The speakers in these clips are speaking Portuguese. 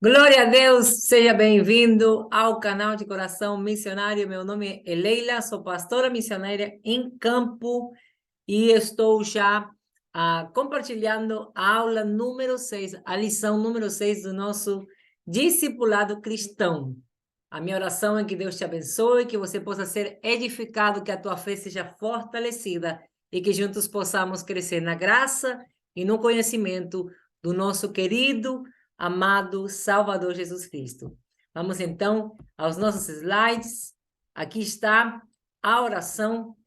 Glória a Deus, seja bem-vindo ao canal de Coração Missionário. Meu nome é Leila, sou pastora missionária em campo e estou já compartilhando a aula número 6, a lição número 6 do nosso discipulado cristão. A minha oração é que Deus te abençoe, que você possa ser edificado, que a tua fé seja fortalecida e que juntos possamos crescer na graça e no conhecimento do nosso querido amado Salvador Jesus Cristo. Vamos então aos nossos slides. Aqui está a oração,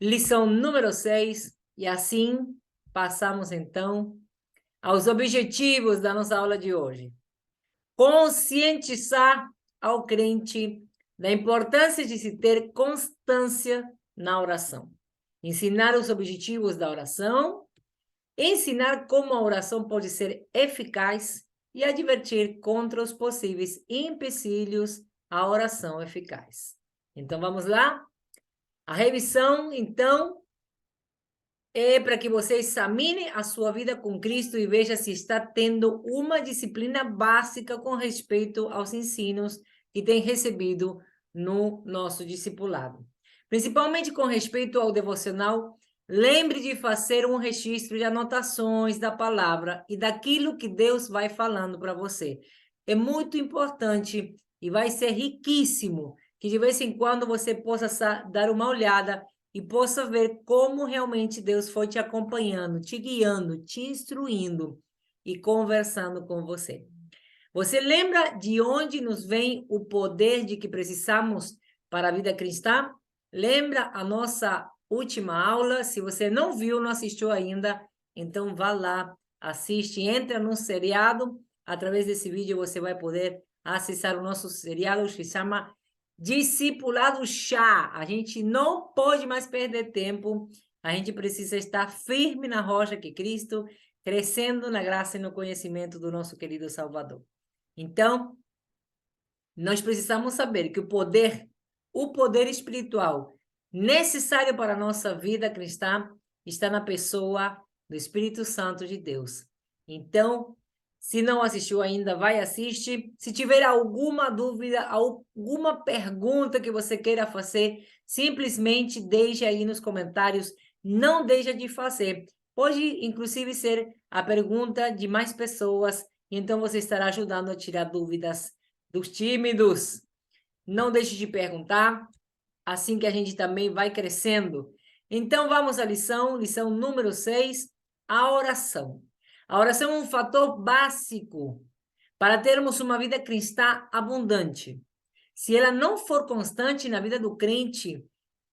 lição número 6, e assim passamos então aos objetivos da nossa aula de hoje. Conscientizar ao crente da importância de se ter constância na oração. Ensinar os objetivos da oração, ensinar como a oração pode ser eficaz e advertir contra os possíveis empecilhos à oração eficaz. Então, vamos lá? A revisão, então, é para que você examine a sua vida com Cristo e veja se está tendo uma disciplina básica com respeito aos ensinos que tem recebido no nosso discipulado. Principalmente com respeito ao devocional, lembre de fazer um registro de anotações da palavra e daquilo que Deus vai falando para você. É muito importante e vai ser riquíssimo que de vez em quando você possa dar uma olhada e possa ver como realmente Deus foi te acompanhando, te guiando, te instruindo e conversando com você. Você lembra de onde nos vem o poder de que precisamos para a vida cristã? Lembra a nossa última aula? Se você não viu, não assistiu ainda, então vá lá, assiste, entra no seriado. Através desse vídeo você vai poder acessar o nosso seriado que se chama Discipulado Chá. A gente não pode mais perder tempo. A gente precisa estar firme na rocha que é Cristo, crescendo na graça e no conhecimento do nosso querido Salvador. Então, nós precisamos saber que o poder espiritual necessário para a nossa vida cristã está na pessoa do Espírito Santo de Deus. Então, se não assistiu ainda, vai assistir. Se tiver alguma dúvida, alguma pergunta que você queira fazer, simplesmente deixe aí nos comentários. Não deixe de fazer. Pode, inclusive, ser a pergunta de mais pessoas, e então você estará ajudando a tirar dúvidas dos tímidos. Não deixe de perguntar, assim que a gente também vai crescendo. Então, vamos à lição número 6, a oração. A oração é um fator básico para termos uma vida cristã abundante. Se ela não for constante na vida do crente,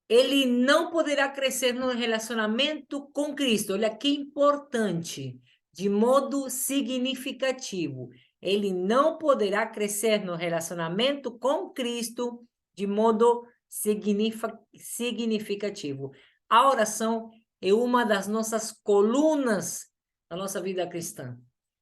ele não poderá crescer no relacionamento com Cristo. Olha que importante, de modo significativo. Ele não poderá crescer no relacionamento com Cristo de modo significativo. A oração é uma das nossas colunas da nossa vida cristã.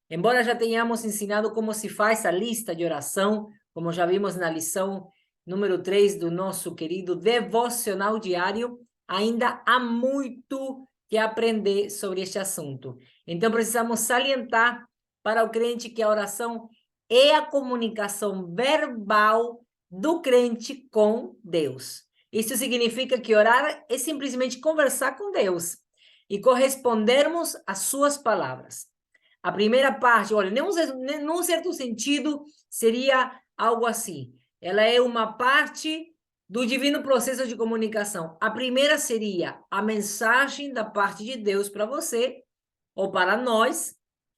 Embora já tenhamos ensinado como se faz a lista de oração, como já vimos na lição número 3 do nosso querido devocional diário, ainda há muito que aprender sobre este assunto. Então, precisamos salientar para o crente que a oração é a comunicação verbal do crente com Deus. Isso significa que orar é simplesmente conversar com Deus e correspondermos às suas palavras. A primeira parte, olha, num certo sentido, seria algo assim. Ela é uma parte do divino processo de comunicação. A primeira seria a mensagem da parte de Deus para você, ou para nós,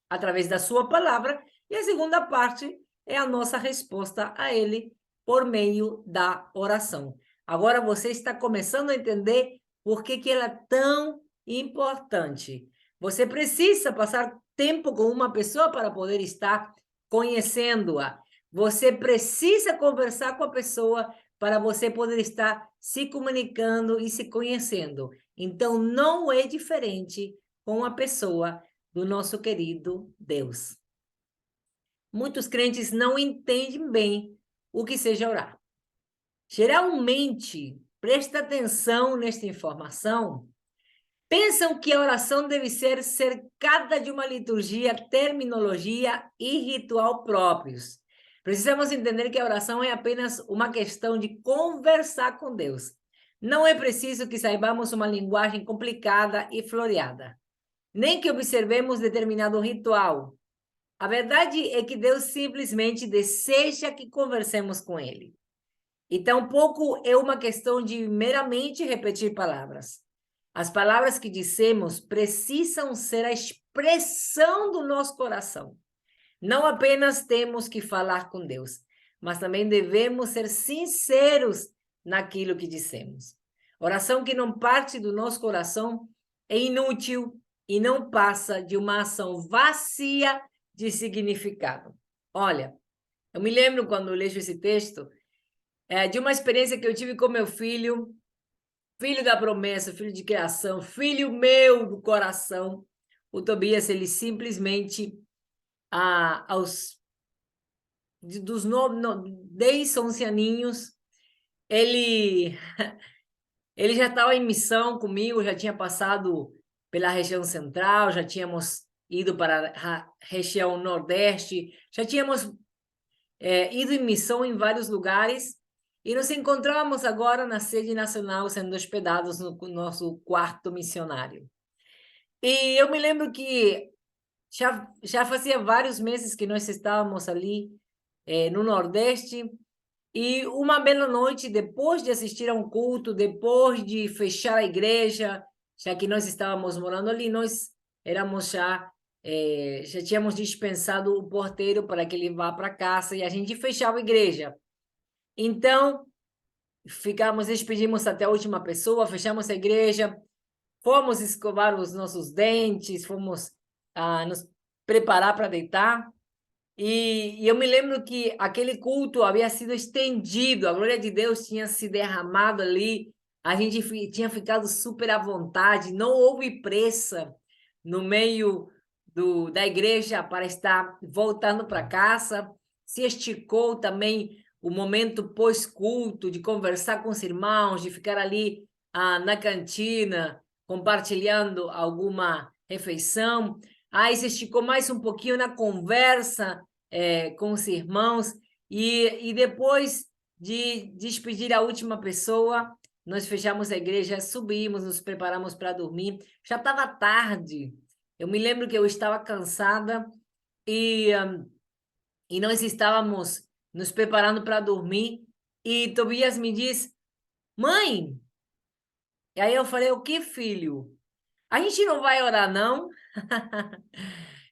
através da sua palavra, e a segunda parte é a nossa resposta a Ele por meio da oração. Agora você está começando a entender por que ela é tão importante. Você precisa passar tempo com uma pessoa para poder estar conhecendo-a. Você precisa conversar com a pessoa para você poder estar se comunicando e se conhecendo. Então, não é diferente com a pessoa do nosso querido Deus. Muitos crentes não entendem bem o que seja orar. Geralmente, presta atenção nesta informação, pensam que a oração deve ser cercada de uma liturgia, terminologia e ritual próprios. Precisamos entender que a oração é apenas uma questão de conversar com Deus. Não é preciso que saibamos uma linguagem complicada e floreada, nem que observemos determinado ritual. A verdade é que Deus simplesmente deseja que conversemos com Ele. E tampouco é uma questão de meramente repetir palavras. As palavras que dissemos precisam ser a expressão do nosso coração. Não apenas temos que falar com Deus, mas também devemos ser sinceros naquilo que dissemos. Oração que não parte do nosso coração é inútil e não passa de uma ação vazia de significado. Olha, eu me lembro quando eu leio esse texto, de uma experiência que eu tive com meu filho, filho da promessa, filho de criação, filho meu do coração. O Tobias, ele simplesmente, aos dos 10, 11 aninhos, ele já estava em missão comigo, já tinha passado pela região central, já tínhamos ido para a região nordeste, já tínhamos ido em missão em vários lugares, e nos encontrávamos agora na sede nacional, sendo hospedados no nosso quarto missionário. E eu me lembro que já fazia vários meses que nós estávamos ali no Nordeste, e uma bela noite, depois de assistir a um culto, depois de fechar a igreja, já que nós estávamos morando ali, nós éramos já tínhamos dispensado o porteiro para que ele vá para casa, e a gente fechava a igreja. Então, despedimos até a última pessoa, fechamos a igreja, fomos escovar os nossos dentes, fomos nos preparar para deitar. E eu me lembro que aquele culto havia sido estendido, a glória de Deus tinha se derramado ali, a gente tinha ficado super à vontade, não houve pressa no meio da igreja para estar voltando para casa, se esticou também o momento pós-culto, de conversar com os irmãos, de ficar ali na cantina, compartilhando alguma refeição. Aí se esticou mais um pouquinho na conversa com os irmãos, e depois de despedir a última pessoa, nós fechamos a igreja, subimos, nos preparamos para dormir. Já estava tarde, eu me lembro que eu estava cansada, e nós estávamos nos preparando para dormir, e Tobias me diz: mãe, e aí eu falei: o que, filho? A gente não vai orar, não?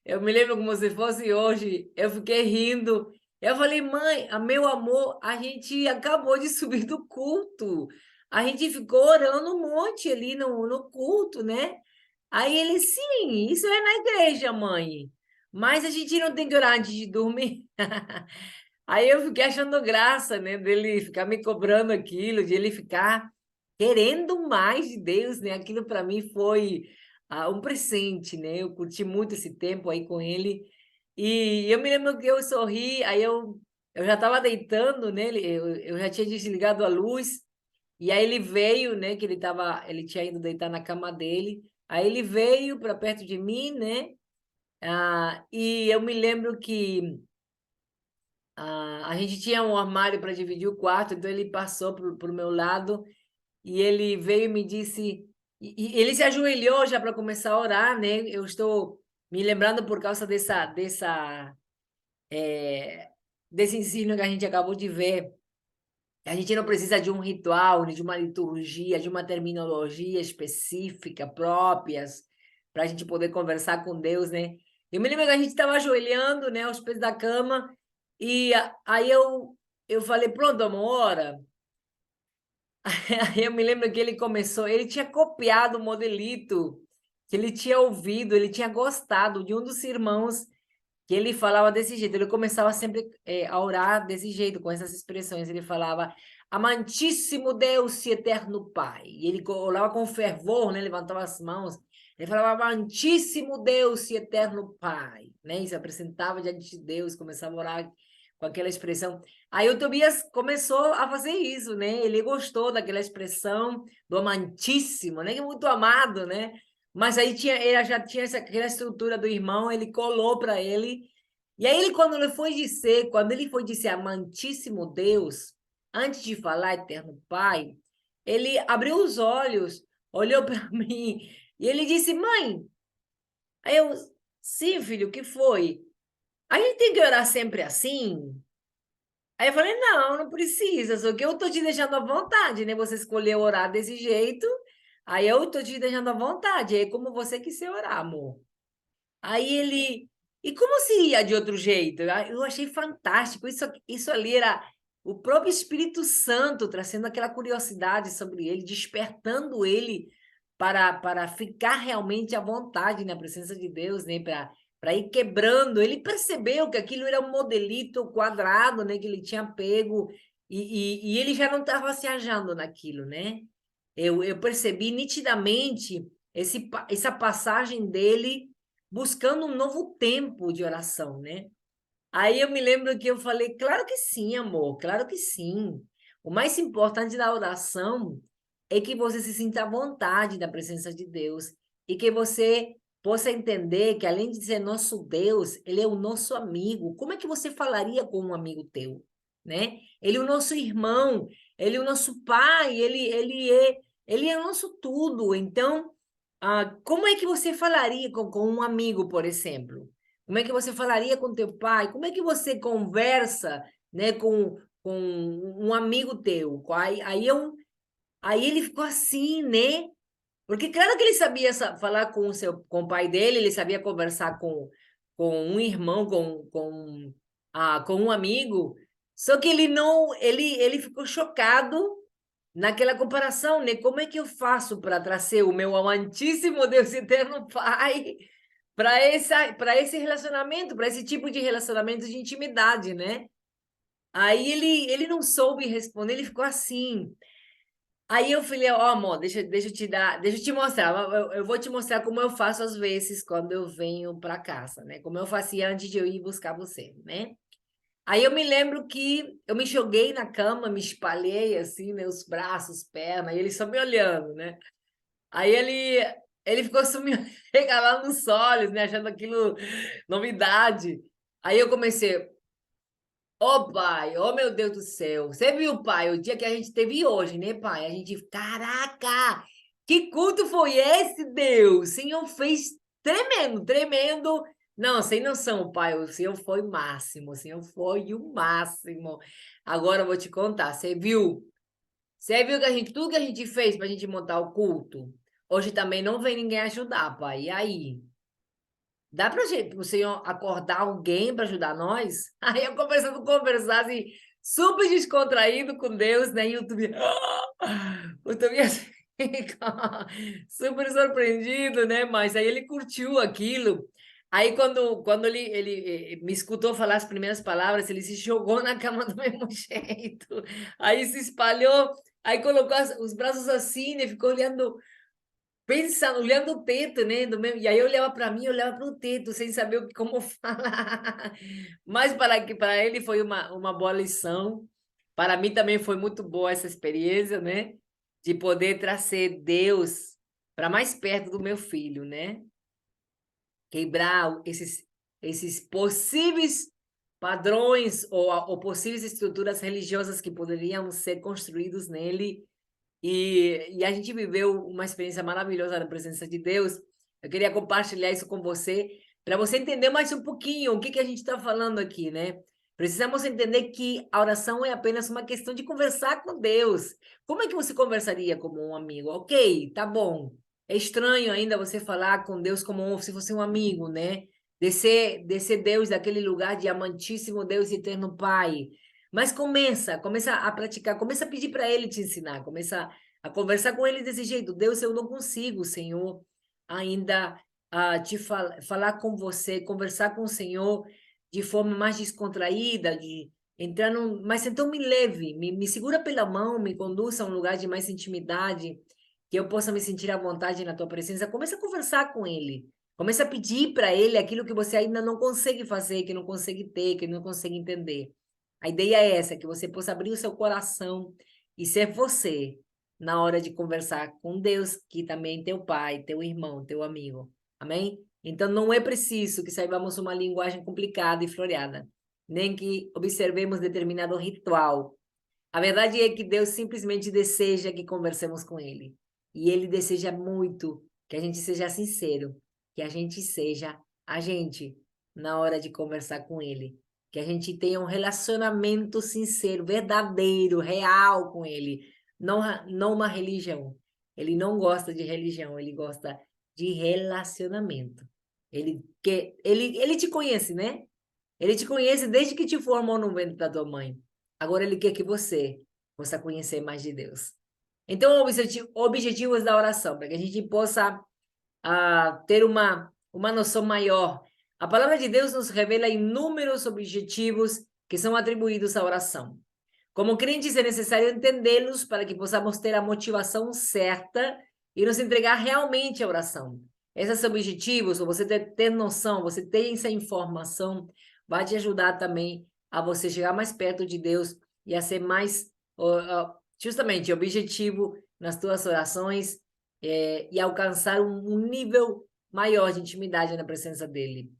Eu me lembro como se fosse hoje, eu fiquei rindo. Eu falei: mãe, meu amor, a gente acabou de subir do culto. A gente ficou orando um monte ali no culto, né? Aí ele: sim, isso é na igreja, mãe. Mas a gente não tem que orar antes de dormir. Aí eu fiquei achando graça, né? Dele ficar me cobrando aquilo, de ele ficar querendo mais de Deus, né? Aquilo para mim foi um presente, né? Eu curti muito esse tempo aí com ele. E eu me lembro que eu sorri, aí eu já estava deitando, né? Eu já tinha desligado a luz, e aí ele veio, né? Que ele tinha ido deitar na cama dele. Aí ele veio para perto de mim, né? E eu me lembro que a gente tinha um armário para dividir o quarto, então ele passou para o meu lado, e ele veio e me disse, e ele se ajoelhou já para começar a orar, né? Eu estou me lembrando por causa desse ensino que a gente acabou de ver. A gente não precisa de um ritual, de uma liturgia, de uma terminologia específica, próprias, para a gente poder conversar com Deus, né? Eu me lembro que a gente estava ajoelhando, né, aos pés da cama, e aí eu falei: pronto, amor, ora. Aí eu me lembro que ele tinha copiado o modelito que ele tinha ouvido, ele tinha gostado de um dos irmãos, que ele falava desse jeito. Ele começava sempre a orar desse jeito, com essas expressões. Ele falava: amantíssimo Deus e eterno Pai. E ele orava com fervor, né? Levantava as mãos. Ele falava: amantíssimo Deus e eterno Pai. Né? E se apresentava diante de Deus, começava a orar com aquela expressão. Aí o Tobias começou a fazer isso, né? Ele gostou daquela expressão do amantíssimo, né? Que é muito amado, né? Mas aí ele já tinha aquela estrutura do irmão, ele colou para ele. E aí quando ele foi dizer amantíssimo Deus, antes de falar eterno Pai, ele abriu os olhos, olhou para mim e ele disse: "Mãe". Aí eu: "Sim, filho, o que foi? A gente tem que orar sempre assim?" Aí eu falei: "Não, não precisa, só que eu tô te deixando à vontade, né? Você escolheu orar desse jeito, aí eu tô te deixando à vontade, é como você quiser orar, amor". Aí ele: "E como seria de outro jeito?" Eu achei fantástico, isso ali era o próprio Espírito Santo trazendo aquela curiosidade sobre ele, despertando ele para ficar realmente à vontade na presença de Deus, né, para ir quebrando. Ele percebeu que aquilo era um modelito quadrado, né, que ele tinha pego, e ele já não estava se achando naquilo, né. Eu percebi nitidamente essa passagem dele buscando um novo tempo de oração, né. Aí eu me lembro que eu falei: "Claro que sim, amor, claro que sim. O mais importante da oração é que você se sinta à vontade na presença de Deus e que você possa entender que, além de ser nosso Deus, ele é o nosso amigo. Como é que você falaria com um amigo teu, né? Ele é o nosso irmão, ele é o nosso pai, ele é o nosso tudo. Então, como é que você falaria com um amigo, por exemplo? Como é que você falaria com teu pai? Como é que você conversa, né, com um amigo teu? Aí ele ficou assim, né? Porque claro que ele sabia falar com o pai dele, ele sabia conversar com um irmão, com um amigo, só que ele não, ele ficou chocado naquela comparação, né? Como é que eu faço para trazer o meu amantíssimo Deus eterno Pai para esse relacionamento, para esse tipo de relacionamento de intimidade, né? Aí ele não soube responder, ele ficou assim. Aí eu falei: "Ó, amor, deixa eu te mostrar, eu vou te mostrar como eu faço às vezes quando eu venho para casa, né, como eu fazia antes de eu ir buscar você, né". Aí eu me lembro que eu me joguei na cama, me espalhei assim, meus braços, perna, e ele só me olhando, né. Aí ele ficou sumindo, regalando os olhos, né, achando aquilo novidade. Aí eu comecei: "Ô pai, ô meu Deus do céu, você viu, pai, o dia que a gente teve hoje, né, pai? A gente, caraca, que culto foi esse, Deus? O Senhor fez tremendo, tremendo. Não, sem noção, pai, o Senhor foi o máximo, o Senhor foi o máximo. Agora eu vou te contar, você viu que tudo que a gente fez para a gente montar o culto? Hoje também não vem ninguém ajudar, pai, e aí? Dá para o senhor acordar alguém para ajudar nós?" Aí eu começando a conversar, assim, super descontraído com Deus, né, e o Tobias fica super surpreendido, né, mas aí ele curtiu aquilo. Aí quando ele me escutou falar as primeiras palavras, ele se jogou na cama do mesmo jeito, aí se espalhou, aí colocou os braços assim, né, ficou olhando, pensando, olhando o teto, né, do mesmo, e aí eu olhava para mim, eu olhava para o teto, sem saber como falar. Mas para ele foi uma boa lição. Para mim também foi muito boa essa experiência, né, de poder trazer Deus para mais perto do meu filho, né. Quebrar esses possíveis padrões ou possíveis estruturas religiosas que poderiam ser construídos nele, e a gente viveu uma experiência maravilhosa na presença de Deus. Eu queria compartilhar isso com você, para você entender mais um pouquinho o que a gente está falando aqui, né? Precisamos entender que a oração é apenas uma questão de conversar com Deus. Como é que você conversaria como um amigo? Ok, tá bom. É estranho ainda você falar com Deus como se fosse um amigo, né? Descer Deus daquele lugar de amantíssimo Deus e eterno Pai. Mas começa a praticar, começa a pedir para ele te ensinar, começa a conversar com ele desse jeito. Deus, eu não consigo, Senhor, ainda falar com você, conversar com o Senhor de forma mais descontraída, de entrar num. Mas então me leve, me segura pela mão, me conduza a um lugar de mais intimidade, que eu possa me sentir à vontade na tua presença. Começa a conversar com ele. Começa a pedir para ele aquilo que você ainda não consegue fazer, que não consegue ter, que não consegue entender. A ideia é essa, que você possa abrir o seu coração e ser você na hora de conversar com Deus, que também é teu pai, teu irmão, teu amigo. Amém? Então, não é preciso que saibamos uma linguagem complicada e floreada, nem que observemos determinado ritual. A verdade é que Deus simplesmente deseja que conversemos com Ele. E Ele deseja muito que a gente seja sincero, que a gente seja a gente na hora de conversar com Ele. Que a gente tenha um relacionamento sincero, verdadeiro, real com Ele. Não uma religião. Ele não gosta de religião, ele gosta de relacionamento. Ele te conhece, né? Ele te conhece desde que te formou no ventre da tua mãe. Agora ele quer que você possa conhecer mais de Deus. Então, objetivos da oração, para que a gente possa ter uma noção maior. A palavra de Deus nos revela inúmeros objetivos que são atribuídos à oração. Como crentes, é necessário entendê-los para que possamos ter a motivação certa e nos entregar realmente à oração. Esses objetivos, ou você ter noção, você ter essa informação, vai te ajudar também a você chegar mais perto de Deus e a ser mais, justamente, objetivo nas tuas orações e alcançar um nível maior de intimidade na presença dele.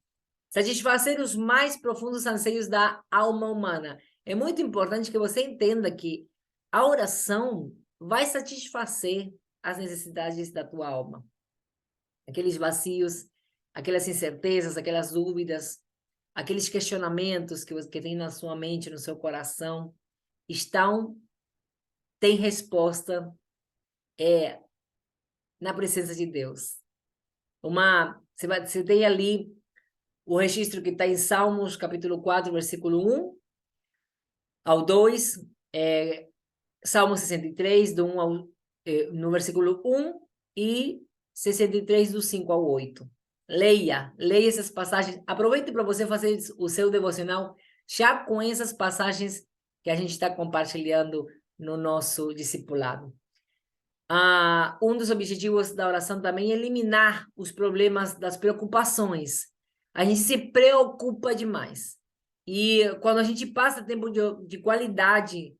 Satisfazer os mais profundos anseios da alma humana. É muito importante que você entenda que a oração vai satisfazer as necessidades da tua alma. Aqueles vazios, aquelas incertezas, aquelas dúvidas, aqueles questionamentos que tem na sua mente, no seu coração, tem resposta na presença de Deus. Você tem ali o registro que está em Salmos, capítulo 4, versículo 1 ao 2, Salmo 63, no versículo 1 e 63, do 5 ao 8. Leia essas passagens. Aproveite para você fazer o seu devocional já com essas passagens que a gente está compartilhando no nosso discipulado. Um dos objetivos da oração também é eliminar os problemas das preocupações. A gente se preocupa demais. E quando a gente passa tempo de qualidade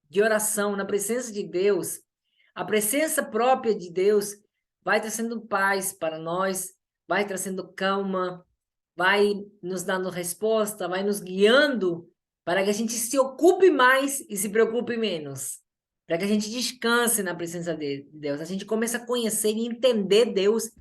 de oração na presença de Deus, a presença própria de Deus vai trazendo paz para nós, vai trazendo calma, vai nos dando resposta, vai nos guiando para que a gente se ocupe mais e se preocupe menos. Para que a gente descanse na presença de Deus. A gente começa a conhecer e entender Deus,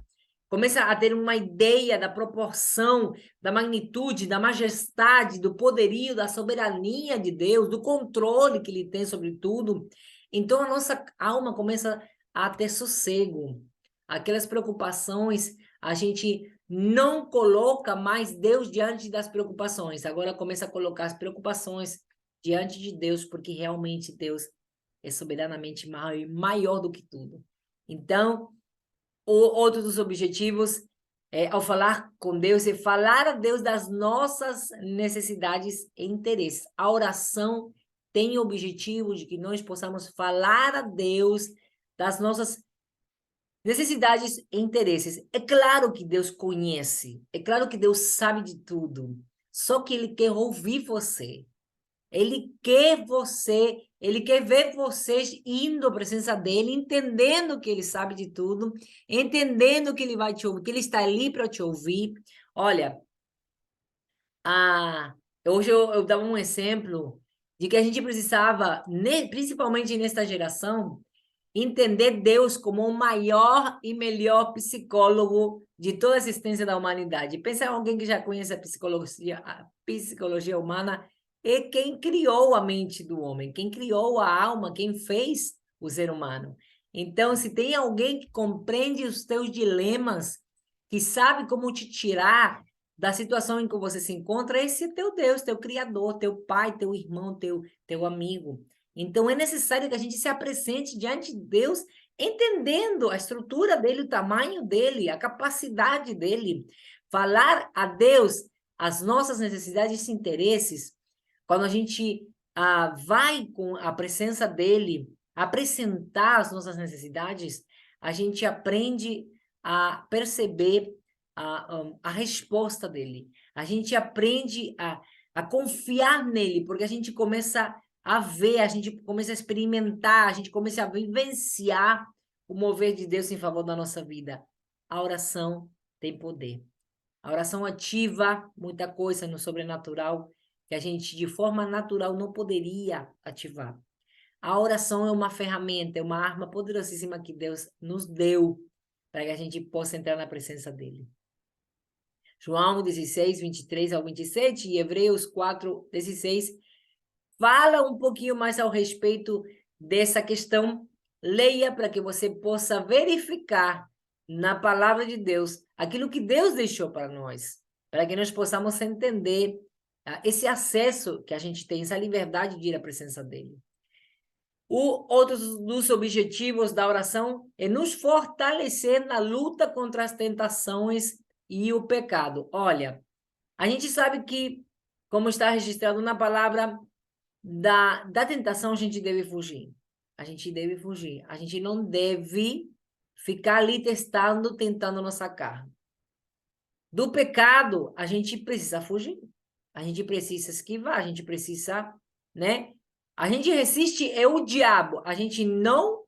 começa a ter uma ideia da proporção, da magnitude, da majestade, do poderio, da soberania de Deus, do controle que Ele tem sobre tudo. Então, a nossa alma começa a ter sossego. Aquelas preocupações, a gente não coloca mais Deus diante das preocupações. Agora começa a colocar as preocupações diante de Deus, porque realmente Deus é soberanamente maior do que tudo. Então, outro dos objetivos ao falar com Deus, é falar a Deus das nossas necessidades e interesses. A oração tem o objetivo de que nós possamos falar a Deus das nossas necessidades e interesses. É claro que Deus conhece, é claro que Deus sabe de tudo, só que Ele quer ouvir você. Ele quer ver vocês indo à presença dele, entendendo que ele sabe de tudo, entendendo que ele vai te ouvir, que ele está ali para te ouvir. Olha, hoje eu dava um exemplo de que a gente precisava, principalmente nesta geração, entender Deus como o maior e melhor psicólogo de toda a existência da humanidade. Pensa em alguém que já conhece a psicologia humana, é quem criou a mente do homem, quem criou a alma, quem fez o ser humano. Então, se tem alguém que compreende os teus dilemas, que sabe como te tirar da situação em que você se encontra, esse é teu Deus, teu Criador, teu pai, teu irmão, teu amigo. Então, é necessário que a gente se apresente diante de Deus, entendendo a estrutura dele, o tamanho dele, a capacidade dele. Falar a Deus as nossas necessidades e interesses, quando a gente vai com a presença dele, apresentar as nossas necessidades, a gente aprende a perceber a resposta dele. A gente aprende a a confiar nele, porque a gente começa a ver, a gente começa a experimentar, a gente começa a vivenciar o mover de Deus em favor da nossa vida. A oração tem poder. A oração ativa muita coisa no sobrenatural que a gente, de forma natural, não poderia ativar. A oração é uma ferramenta, é uma arma poderosíssima que Deus nos deu para que a gente possa entrar na presença dele. João 16, 23 ao 27 e Hebreus 4, 16 fala um pouquinho mais ao respeito dessa questão. Leia para que você possa verificar na palavra de Deus aquilo que Deus deixou para nós, para que nós possamos entender esse acesso que a gente tem, essa liberdade de ir à presença dele. Outro dos objetivos da oração é nos fortalecer na luta contra as tentações e o pecado. Olha, a gente sabe que, como está registrado na palavra, da tentação a gente deve fugir. A gente deve fugir. A gente não deve ficar ali tentando nossa carne. Do pecado, a gente precisa fugir. A gente precisa esquivar, a gente precisa, né? A gente resiste é o diabo. A gente não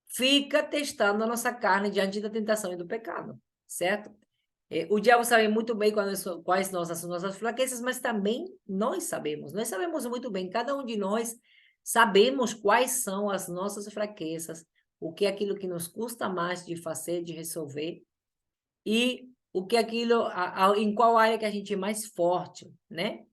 fica testando a nossa carne diante da tentação e do pecado, certo? O diabo sabe muito bem quais nossas fraquezas, mas também nós sabemos. Nós sabemos muito bem, cada um de nós sabemos quais são as nossas fraquezas, o que é aquilo que nos custa mais de fazer, de resolver, e o que é aquilo, em qual área que a gente é mais forte, né?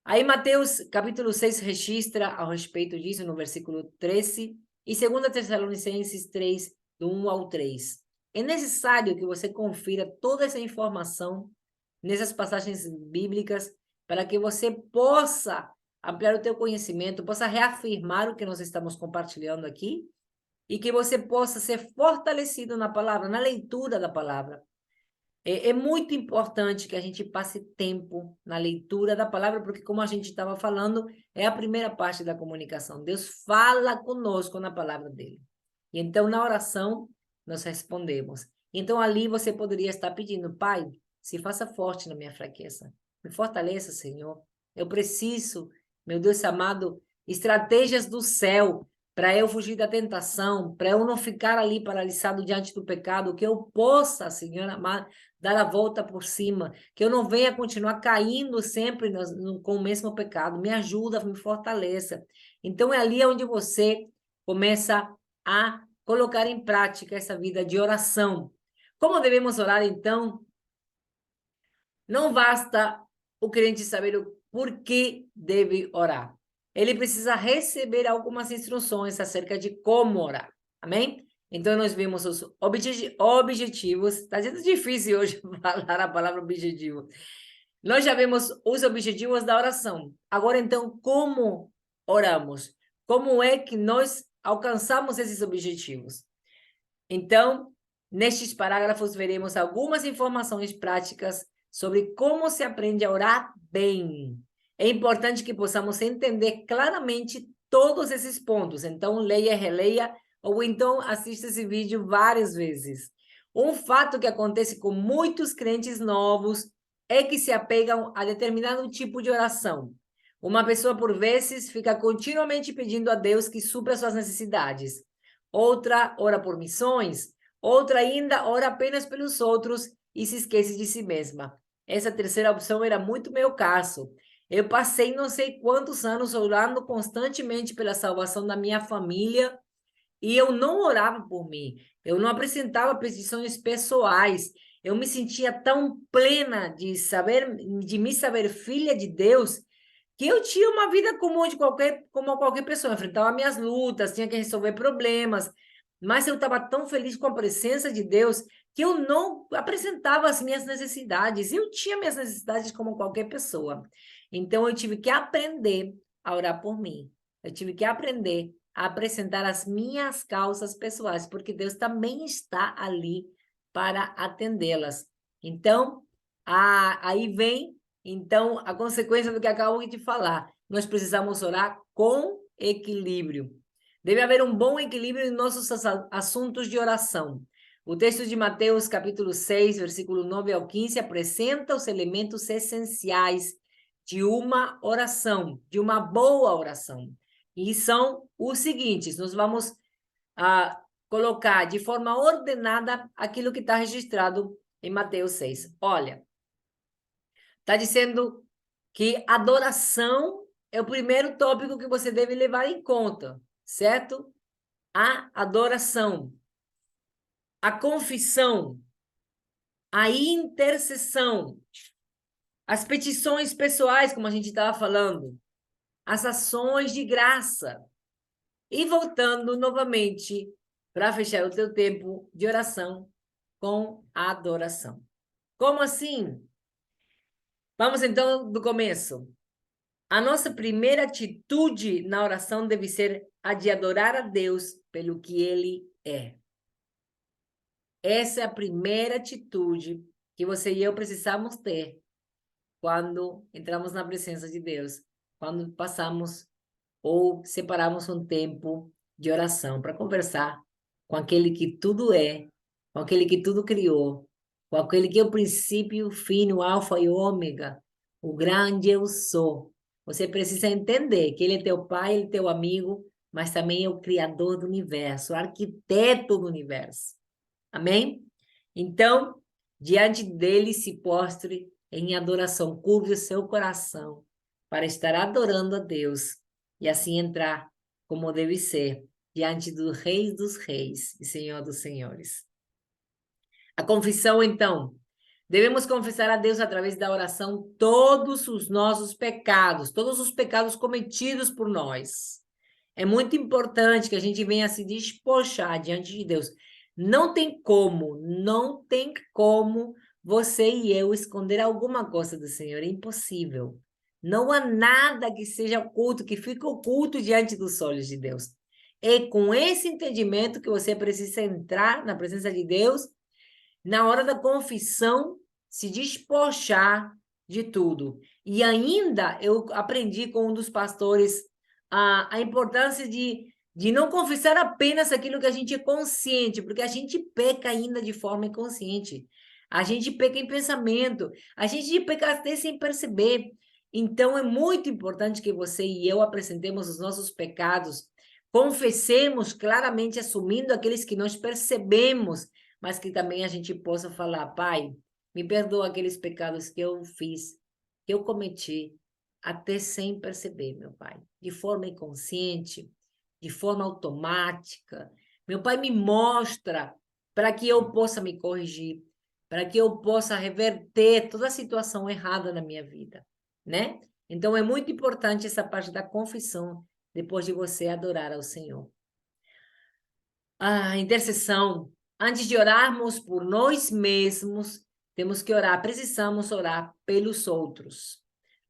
Aí Mateus, capítulo 6, registra a respeito disso, no versículo 13, e 2 Tessalonicenses 3, do 1 ao 3. É necessário que você confira toda essa informação nessas passagens bíblicas para que você possa ampliar o teu conhecimento, possa reafirmar o que nós estamos compartilhando aqui e que você possa ser fortalecido na palavra, na leitura da palavra. É muito importante que a gente passe tempo na leitura da palavra, porque, como a gente estava falando, é a primeira parte da comunicação. Deus fala conosco na palavra dele. E então, na oração, nós respondemos. Então, ali você poderia estar pedindo: Pai, se faça forte na minha fraqueza. Me fortaleça, Senhor. Eu preciso, meu Deus amado, estratégias do céu para eu fugir da tentação, para eu não ficar ali paralisado diante do pecado, que eu possa, Senhor amado, dar a volta por cima, que eu não venha continuar caindo sempre com o mesmo pecado. Me ajuda, me fortaleça. Então, é ali onde você começa a colocar em prática essa vida de oração. Como devemos orar, então? Não basta o crente saber o porquê deve orar. Ele precisa receber algumas instruções acerca de como orar. Amém? Então, nós vimos os objetivos. Está sendo difícil hoje falar a palavra objetivo. Nós já vimos os objetivos da oração. Agora, então, como oramos? Como é que nós alcançamos esses objetivos? Então, nestes parágrafos, veremos algumas informações práticas sobre como se aprende a orar bem. É importante que possamos entender claramente todos esses pontos. Então, leia, releia, ou então assista esse vídeo várias vezes. Um fato que acontece com muitos crentes novos é que se apegam a determinado tipo de oração. Uma pessoa, por vezes, fica continuamente pedindo a Deus que supra suas necessidades. Outra ora por missões. Outra ainda ora apenas pelos outros e se esquece de si mesma. Essa terceira opção era muito meu caso. Eu passei não sei quantos anos orando constantemente pela salvação da minha família e eu não orava por mim. Eu não apresentava petições pessoais. Eu me sentia tão plena de me saber filha de Deus, que eu tinha uma vida comum como qualquer pessoa. Eu enfrentava minhas lutas, tinha que resolver problemas, mas eu estava tão feliz com a presença de Deus que eu não apresentava as minhas necessidades. Eu tinha minhas necessidades como qualquer pessoa. Então, eu tive que aprender a orar por mim. Eu tive que aprender a apresentar as minhas causas pessoais, porque Deus também está ali para atendê-las. Então, aí vem, então, a consequência do que acabo de falar. Nós precisamos orar com equilíbrio. Deve haver um bom equilíbrio em nossos assuntos de oração. O texto de Mateus, capítulo 6, versículo 9 ao 15, apresenta os elementos essenciais de uma oração, de uma boa oração. E são os seguintes, nós vamos colocar de forma ordenada aquilo que está registrado em Mateus 6. Olha, está dizendo que adoração é o primeiro tópico que você deve levar em conta, certo? A adoração, a confissão, a intercessão, as petições pessoais, como a gente estava falando, as ações de graça. E voltando novamente para fechar o teu tempo de oração com a adoração. Como assim? Vamos então do começo. A nossa primeira atitude na oração deve ser a de adorar a Deus pelo que Ele é. Essa é a primeira atitude que você e eu precisamos ter quando entramos na presença de Deus, quando passamos ou separamos um tempo de oração para conversar com aquele que tudo é, com aquele que tudo criou, com aquele que é o princípio, o fim, o alfa e o ômega, o grande eu sou. Você precisa entender que ele é teu pai, ele é teu amigo, mas também é o criador do universo, o arquiteto do universo. Amém? Então, diante dele se postre em adoração, curve o seu coração para estar adorando a Deus e assim entrar como deve ser, diante do Rei dos Reis e Senhor dos Senhores. A confissão, então. Devemos confessar a Deus através da oração todos os nossos pecados, todos os pecados cometidos por nós. É muito importante que a gente venha se despojar diante de Deus. Não tem como você e eu esconder alguma coisa do Senhor. É impossível. Não há nada que seja oculto, que fique oculto diante dos olhos de Deus. É com esse entendimento que você precisa entrar na presença de Deus, na hora da confissão, se despojar de tudo. E ainda eu aprendi com um dos pastores a importância de não confessar apenas aquilo que a gente é consciente, porque a gente peca ainda de forma inconsciente. A gente peca em pensamento, a gente peca até sem perceber. Então, é muito importante que você e eu apresentemos os nossos pecados, confessemos claramente, assumindo aqueles que nós percebemos, mas que também a gente possa falar, Pai, me perdoa aqueles pecados que eu fiz, que eu cometi, até sem perceber, meu Pai, de forma inconsciente, de forma automática. Meu Pai, me mostra para que eu possa me corrigir, para que eu possa reverter toda a situação errada na minha vida, né? Então, é muito importante essa parte da confissão, depois de você adorar ao Senhor. A intercessão. Antes de orarmos por nós mesmos, temos que orar, precisamos orar pelos outros.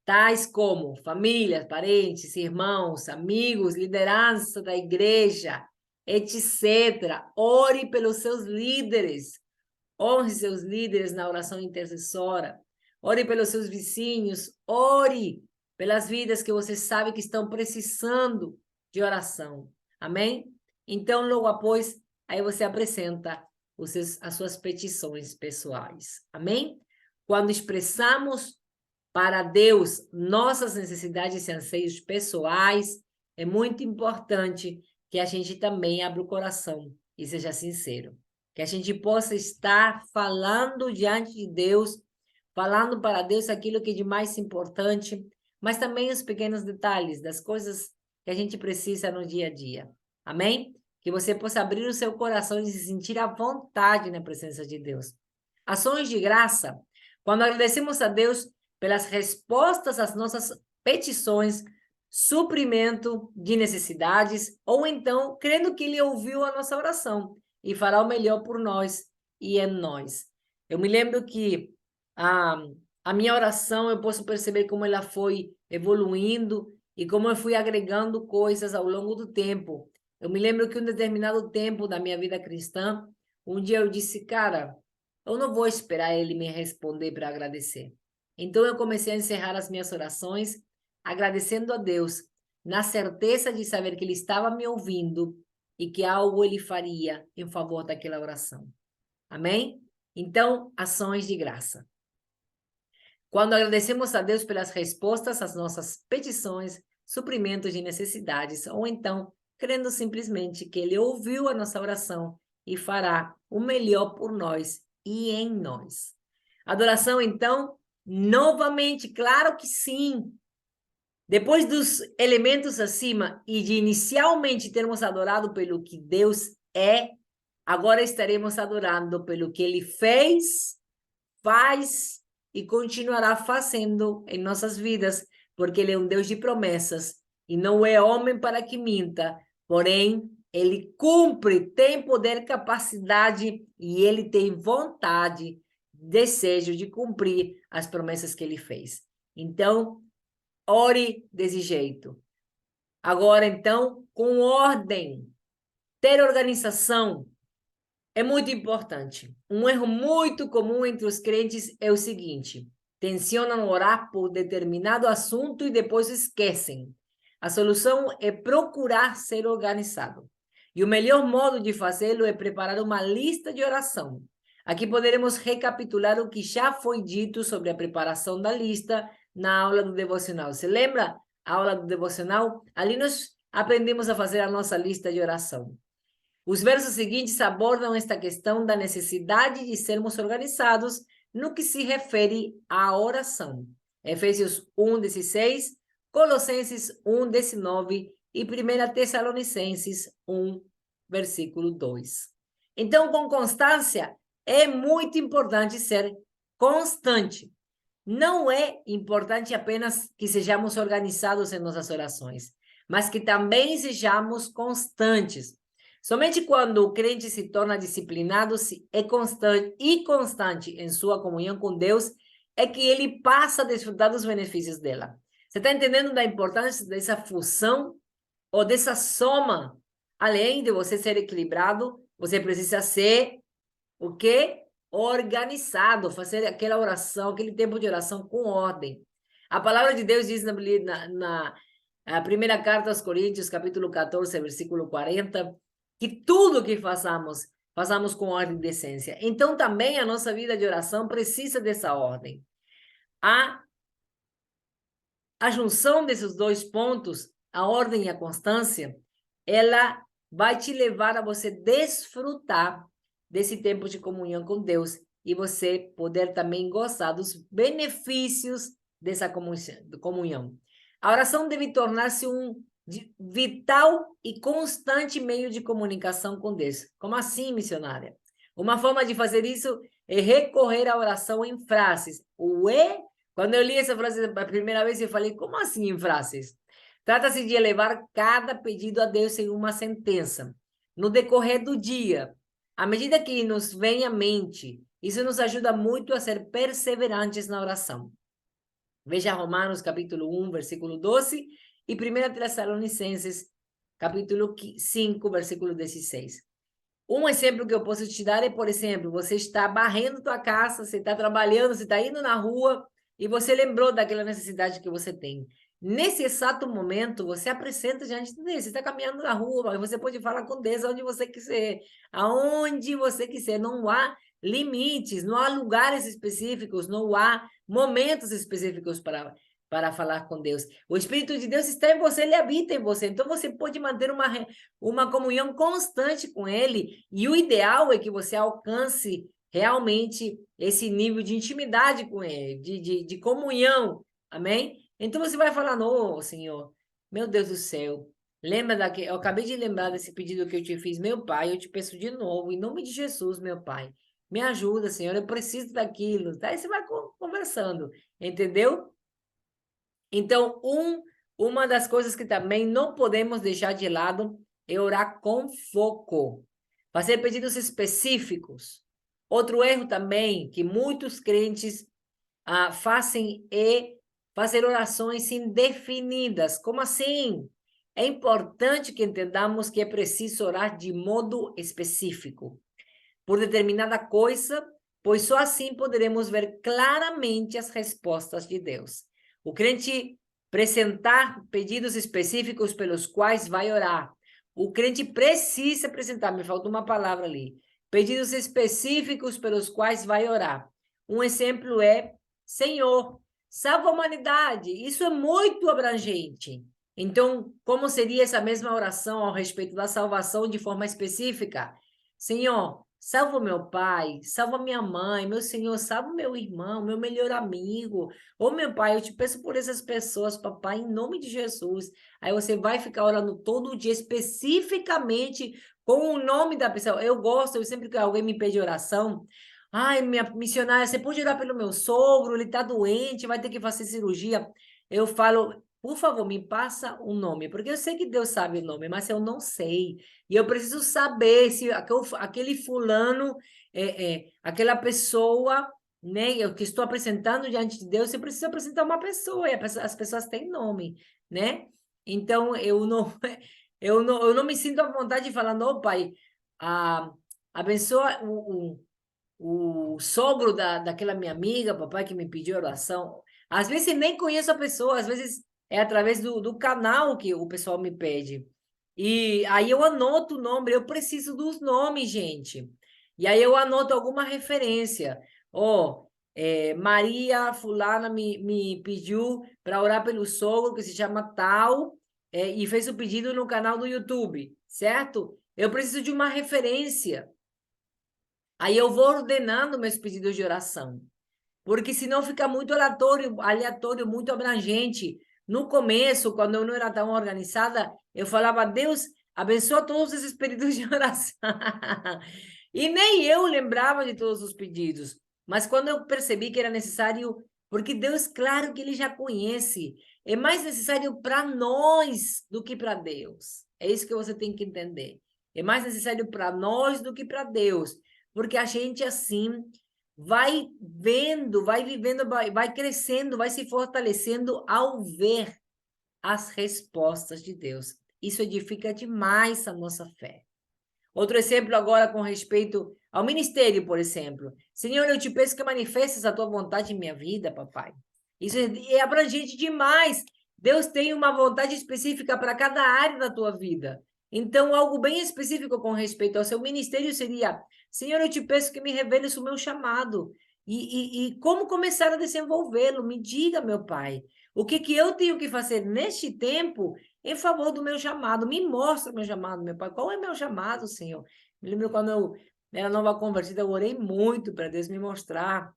Tais como família, parentes, irmãos, amigos, liderança da igreja, etc. Ore pelos seus líderes. Honre seus líderes na oração intercessora. Ore pelos seus vizinhos. Ore pelas vidas que você sabe que estão precisando de oração. Amém? Então, logo após, aí você apresenta as suas petições pessoais. Amém? Quando expressamos para Deus nossas necessidades e anseios pessoais, é muito importante que a gente também abra o coração e seja sincero. Que a gente possa estar falando diante de Deus, falando para Deus aquilo que é de mais importante, mas também os pequenos detalhes das coisas que a gente precisa no dia a dia. Amém? Que você possa abrir o seu coração e se sentir à vontade na presença de Deus. Ações de graça. Quando agradecemos a Deus pelas respostas às nossas petições, suprimento de necessidades, ou então crendo que Ele ouviu a nossa oração e fará o melhor por nós e em nós. Eu me lembro que a minha oração, eu posso perceber como ela foi evoluindo e como eu fui agregando coisas ao longo do tempo. Eu me lembro que um determinado tempo da minha vida cristã, um dia eu disse, cara, eu não vou esperar ele me responder para agradecer. Então eu comecei a encerrar as minhas orações agradecendo a Deus, na certeza de saber que ele estava me ouvindo e que algo ele faria em favor daquela oração. Amém? Então, ações de graça. Quando agradecemos a Deus pelas respostas às nossas petições, suprimentos de necessidades, ou então crendo simplesmente que Ele ouviu a nossa oração e fará o melhor por nós e em nós. Adoração, então, novamente, claro que sim. Depois dos elementos acima e de inicialmente termos adorado pelo que Deus é, agora estaremos adorando pelo que Ele fez, faz e continuará fazendo em nossas vidas, porque Ele é um Deus de promessas e não é homem para que minta, porém, Ele cumpre, tem poder, capacidade e Ele tem vontade, desejo de cumprir as promessas que Ele fez. Então, ore desse jeito. Agora, então, com ordem, ter organização é muito importante. Um erro muito comum entre os crentes é o seguinte: tensionam orar por determinado assunto e depois esquecem. A solução é procurar ser organizado. E o melhor modo de fazê-lo é preparar uma lista de oração. Aqui poderemos recapitular o que já foi dito sobre a preparação da lista na aula do devocional. Você lembra a aula do devocional? Ali nós aprendemos a fazer a nossa lista de oração. Os versos seguintes abordam esta questão da necessidade de sermos organizados no que se refere à oração. Efésios 1:16, Colossenses 1:19 e 1 Tessalonicenses 1, versículo 2. Então, com constância, é muito importante ser constante. Não é importante apenas que sejamos organizados em nossas orações, mas que também sejamos constantes. Somente quando o crente se torna disciplinado e constante em sua comunhão com Deus, é que ele passa a desfrutar dos benefícios dela. Você está entendendo da importância dessa fusão ou dessa soma? Além de você ser equilibrado, você precisa ser o quê? Organizado, fazer aquela oração, aquele tempo de oração com ordem. A palavra de Deus diz na primeira carta aos Coríntios, capítulo 14, versículo 40, que tudo que façamos, façamos com ordem e decência. Então, também a nossa vida de oração precisa dessa ordem. A junção desses dois pontos, a ordem e a constância, ela vai te levar a você desfrutar desse tempo de comunhão com Deus e você poder também gozar dos benefícios dessa comunhão. A oração deve tornar-se um vital e constante meio de comunicação com Deus. Como assim, missionária? Uma forma de fazer isso é recorrer à oração em frases. Ué? Quando eu li essa frase pela primeira vez, eu falei, como assim em frases? Trata-se de elevar cada pedido a Deus em uma sentença. No decorrer do dia, à medida que nos vem à mente, isso nos ajuda muito a ser perseverantes na oração. Veja Romanos, capítulo 1, versículo 12, e 1 Tessalonicenses, capítulo 5, versículo 16. Um exemplo que eu posso te dar é, por exemplo, você está varrendo tua casa, você está trabalhando, você está indo na rua e você lembrou daquela necessidade que você tem. Nesse exato momento, você apresenta diante de Deus. Você está caminhando na rua, você pode falar com Deus onde você quiser, aonde você quiser. Não há limites, não há lugares específicos, não há momentos específicos para falar com Deus. O Espírito de Deus está em você, ele habita em você. Então, você pode manter uma comunhão constante com ele. E o ideal é que você alcance realmente esse nível de intimidade com ele, de comunhão. Amém? Então, você vai falar, não, Senhor, meu Deus do céu, eu acabei de lembrar desse pedido que eu te fiz, meu Pai, eu te peço de novo, em nome de Jesus, meu Pai, me ajuda, Senhor, eu preciso daquilo. Daí você vai conversando, entendeu? Então, uma das coisas que também não podemos deixar de lado é orar com foco. Fazer pedidos específicos. Outro erro também que muitos crentes fazem é fazer orações indefinidas. Como assim? É importante que entendamos que é preciso orar de modo específico, por determinada coisa, pois só assim poderemos ver claramente as respostas de Deus. O crente apresentar pedidos específicos pelos quais vai orar. O crente precisa apresentar, me faltou uma palavra ali, pedidos específicos pelos quais vai orar. Um exemplo é, Senhor, salva a humanidade. Isso é muito abrangente. Então, como seria essa mesma oração ao respeito da salvação de forma específica? Senhor, salva o meu pai, salva minha mãe, meu Senhor, salva o meu irmão, meu melhor amigo. Ô, meu pai, eu te peço por essas pessoas, papai, em nome de Jesus. Aí você vai ficar orando todo dia especificamente com o nome da pessoa. Eu sempre que alguém me pede oração, ai, minha missionária, você pode orar pelo meu sogro, ele está doente, vai ter que fazer cirurgia. Eu falo, por favor, me passa o nome, porque eu sei que Deus sabe o nome, mas eu não sei. E eu preciso saber se aquele fulano, aquela pessoa, né, eu que estou apresentando diante de Deus, eu preciso apresentar uma pessoa, e as pessoas têm nome, né? Então, eu não me sinto à vontade de falar, não, pai, abençoa o sogro daquela minha amiga, papai, que me pediu oração. Às vezes nem conheço a pessoa, às vezes é através do canal que o pessoal me pede. E aí eu anoto o nome, eu preciso dos nomes, gente. E aí eu anoto alguma referência. Ó, Maria fulana me pediu para orar pelo sogro, que se chama tal, e fez o pedido no canal do YouTube, certo? Eu preciso de uma referência. Aí eu vou ordenando meus pedidos de oração, porque senão fica muito aleatório, muito abrangente. No começo, quando eu não era tão organizada, eu falava, Deus, abençoa todos esses pedidos de oração. E nem eu lembrava de todos os pedidos. Mas quando eu percebi que era necessário, porque Deus, claro que Ele já conhece, é mais necessário para nós do que para Deus. É isso que você tem que entender. É mais necessário para nós do que para Deus. Porque a gente, assim, vai vendo, vai vivendo, vai crescendo, vai se fortalecendo ao ver as respostas de Deus. Isso edifica demais a nossa fé. Outro exemplo agora com respeito ao ministério, por exemplo. Senhor, eu te peço que manifestes a tua vontade em minha vida, papai. Isso é abrangente demais. Deus tem uma vontade específica para cada área da tua vida. Então, algo bem específico com respeito ao seu ministério seria: Senhor, eu te peço que me reveles o meu chamado e como começar a desenvolvê-lo. Me diga, meu pai, o que eu tenho que fazer neste tempo em favor do meu chamado. Me mostra o meu chamado, meu pai. Qual é o meu chamado, Senhor? Me lembro quando eu era nova convertida, eu orei muito para Deus me mostrar.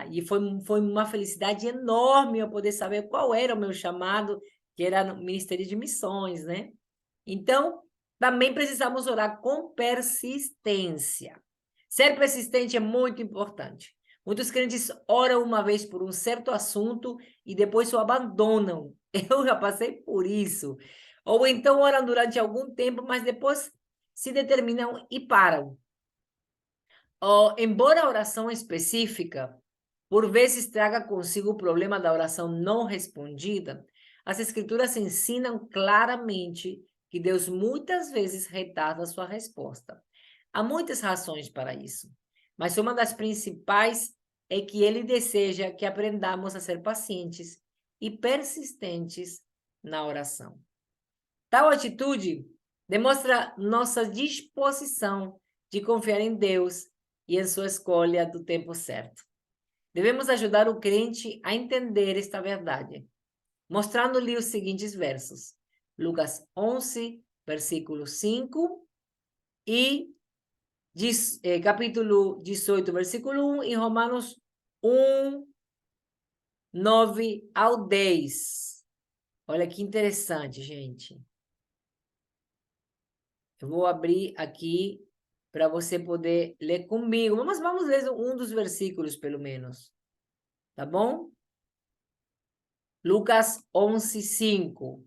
E foi uma felicidade enorme eu poder saber qual era o meu chamado, que era no Ministério de Missões, né? Então, também precisamos orar com persistência. Ser persistente é muito importante. Muitos crentes oram uma vez por um certo assunto e depois o abandonam. Eu já passei por isso. Ou então oram durante algum tempo, mas depois se determinam e param. Embora a oração específica, por vezes, traga consigo o problema da oração não respondida, as Escrituras ensinam claramente que Deus muitas vezes retarda a sua resposta. Há muitas razões para isso, mas uma das principais é que Ele deseja que aprendamos a ser pacientes e persistentes na oração. Tal atitude demonstra nossa disposição de confiar em Deus e em sua escolha do tempo certo. Devemos ajudar o crente a entender esta verdade, mostrando-lhe os seguintes versos. Lucas 11, versículo 5 e capítulo 18, versículo 1 e Romanos 1, 9 ao 10. Olha que interessante, gente. Eu vou abrir aqui para você poder ler comigo. Mas vamos ler um dos versículos, pelo menos. Tá bom? Lucas 11, 5.